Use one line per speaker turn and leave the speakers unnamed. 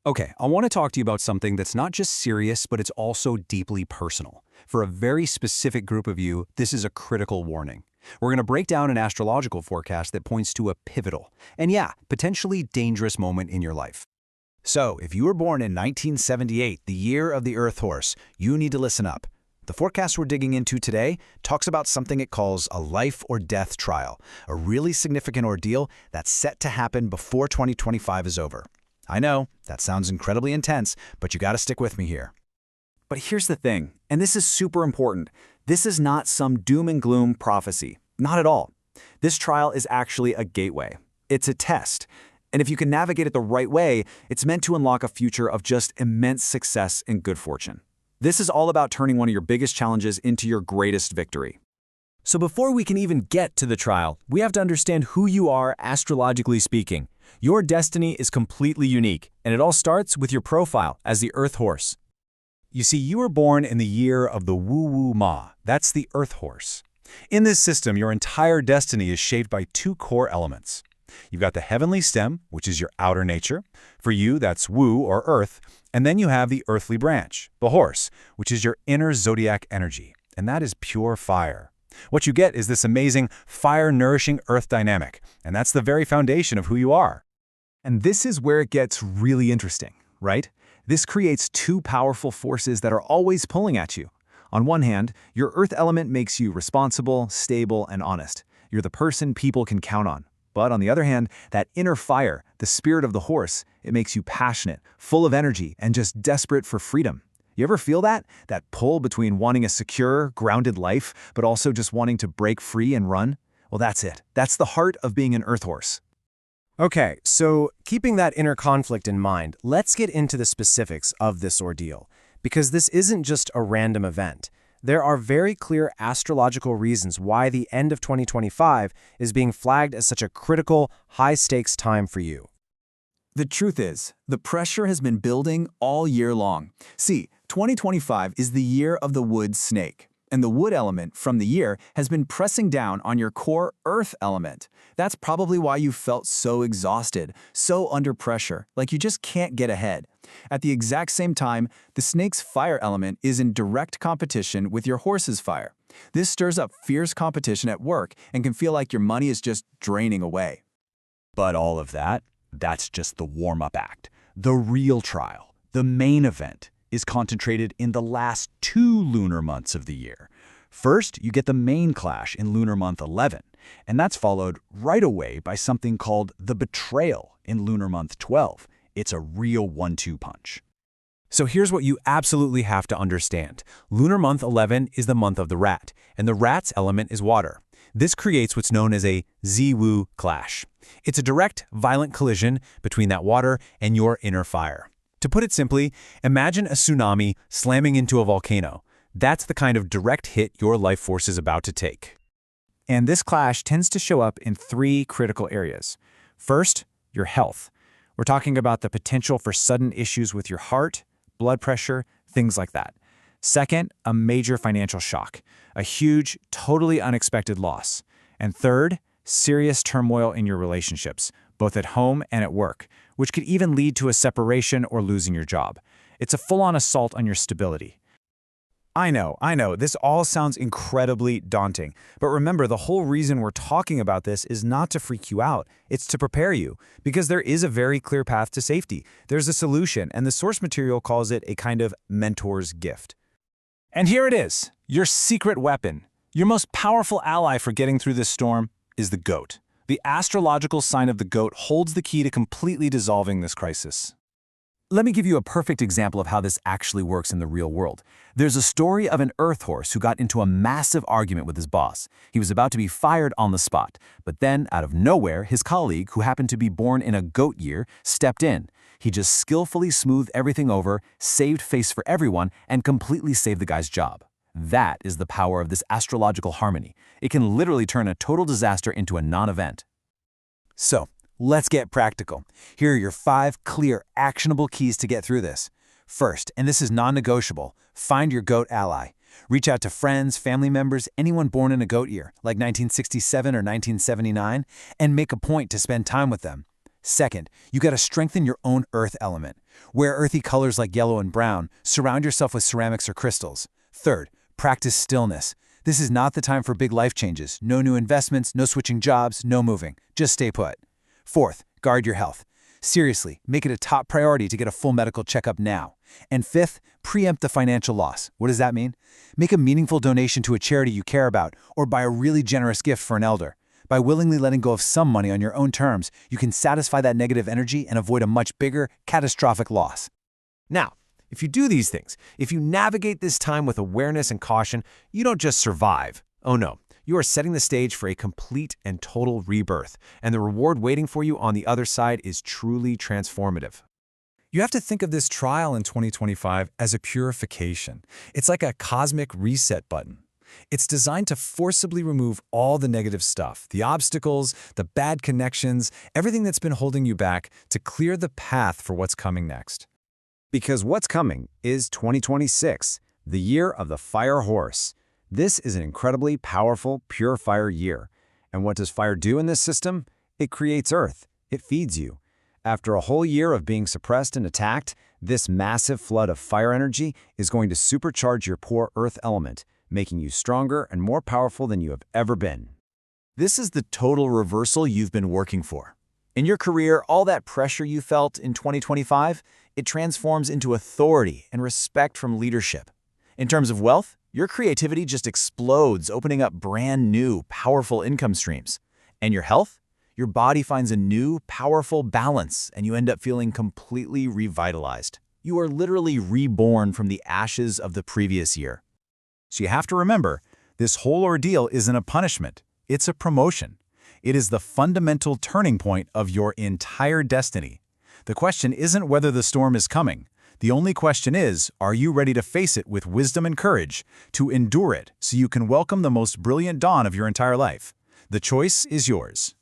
Okay, I want to talk to you about something that's not just serious, but it's also deeply personal. For a very specific group of you, this is a critical warning. We're going to break down an astrological forecast that points to a pivotal, and yeah, potentially dangerous moment in your life.
So, if you were born in 1978, the year of the Earth Horse, you need to listen up. The forecast we're digging into today talks about something it calls a life or death trial, a really significant ordeal that's set to happen before 2025 is over. I know, that sounds incredibly intense, but you gotta stick with me here.
But here's the thing, and this is super important. This is not some doom and gloom prophecy. Not at all. This trial is actually a gateway. It's a test. And if you can navigate it the right way, it's meant to unlock a future of just immense success and good fortune. This is all about turning one of your biggest challenges into your greatest victory.
So before we can even get to the trial, we have to understand who you are astrologically speaking. Your destiny is completely unique, and it all starts with your profile as the Earth Horse.
You see, you were born in the year of the Wu Ma. That's the Earth Horse. In this system, your entire destiny is shaped by two core elements. You've got the heavenly stem, which is your outer nature. For you, that's Wu or Earth. And then you have the earthly branch, the horse, which is your inner zodiac energy. And that is pure fire. What you get is this amazing fire-nourishing earth dynamic. And that's the very foundation of who you are.
And this is where it gets really interesting, right? This creates two powerful forces that are always pulling at you. On one hand, your earth element makes you responsible, stable, and honest. You're the person people can count on. But on the other hand, that inner fire, the spirit of the horse, it makes you passionate, full of energy, and just desperate for freedom. You ever feel that? That pull between wanting a secure, grounded life, but also just wanting to break free and run? Well, that's it. That's the heart of being an earth horse.
Okay, so keeping that inner conflict in mind, let's get into the specifics of this ordeal. Because this isn't just a random event. There are very clear astrological reasons why the end of 2025 is being flagged as such a critical, high-stakes time for you.
The truth is, the pressure has been building all year long. See, 2025 is the year of the wood snake, and the wood element from the year has been pressing down on your core earth element. That's probably why you felt so exhausted, so under pressure, like you just can't get ahead. At the exact same time, the snake's fire element is in direct competition with your horse's fire. This stirs up fierce competition at work and can feel like your money is just draining away.
But all of that, that's just the warm-up act. The real trial, the main event, is concentrated in the last 2 lunar months of the year. First, you get the main clash in lunar month 11, and that's followed right away by something called the betrayal in lunar month 12. It's a real 1-2 punch.
So here's what you absolutely have to understand. Lunar month 11 is the month of the rat, and the rat's element is water. This creates what's known as a Zi-Wu clash. It's a direct, violent collision between that water and your inner fire. To put it simply, imagine a tsunami slamming into a volcano. That's the kind of direct hit your life force is about to take.
And this clash tends to show up in 3 critical areas. First, your health. We're talking about the potential for sudden issues with your heart, blood pressure, things like that. Second, a major financial shock, a huge, totally unexpected loss. And third, serious turmoil in your relationships, both at home and at work, which could even lead to a separation or losing your job. It's a full-on assault on your stability. I know, this all sounds incredibly daunting. But remember, the whole reason we're talking about this is not to freak you out. It's to prepare you, because there is a very clear path to safety. There's a solution, and the source material calls it a kind of mentor's gift. And here it is, your secret weapon. Your most powerful ally for getting through this storm is the goat. The astrological sign of the goat holds the key to completely dissolving this crisis. Let me give you a perfect example of how this actually works in the real world. There's a story of an earth horse who got into a massive argument with his boss. He was about to be fired on the spot, but then, out of nowhere, his colleague, who happened to be born in a goat year, stepped in. He just skillfully smoothed everything over, saved face for everyone, and completely saved the guy's job. That is the power of this astrological harmony. It can literally turn a total disaster into a non-event. So, let's get practical. Here are your 5 clear, actionable keys to get through this. First, and this is non-negotiable, find your goat ally. Reach out to friends, family members, anyone born in a goat year, like 1967 or 1979, and make a point to spend time with them.
Second, you got to strengthen your own earth element. Wear earthy colors like yellow and brown. Surround yourself with ceramics or crystals. Third, practice stillness. This is not the time for big life changes. No new investments, no switching jobs, no moving. Just stay put. Fourth, guard your health. Seriously, make it a top priority to get a full medical checkup now. And fifth, preempt the financial loss. What does that mean? Make a meaningful donation to a charity you care about, or buy a really generous gift for an elder. By willingly letting go of some money on your own terms, you can satisfy that negative energy and avoid a much bigger, catastrophic loss.
Now, if you do these things, if you navigate this time with awareness and caution, you don't just survive. Oh no, you are setting the stage for a complete and total rebirth, and the reward waiting for you on the other side is truly transformative.
You have to think of this trial in 2025 as a purification. It's like a cosmic reset button. It's designed to forcibly remove all the negative stuff, the obstacles, the bad connections, everything that's been holding you back to clear the path for what's coming next.
Because what's coming is 2026, the year of the fire horse. This is an incredibly powerful, pure fire year. And what does fire do in this system? It creates earth. It feeds you. After a whole year of being suppressed and attacked, this massive flood of fire energy is going to supercharge your poor earth element, making you stronger and more powerful than you have ever been.
This is the total reversal you've been working for. In your career, all that pressure you felt in 2025, it transforms into authority and respect from leadership. In terms of wealth, your creativity just explodes, opening up brand new, powerful income streams. And your health? Your body finds a new, powerful balance, and you end up feeling completely revitalized. You are literally reborn from the ashes of the previous year.
So you have to remember, this whole ordeal isn't a punishment. It's a promotion. It is the fundamental turning point of your entire destiny. The question isn't whether the storm is coming. The only question is, are you ready to face it with wisdom and courage, to endure it so you can welcome the most brilliant dawn of your entire life? The choice is yours.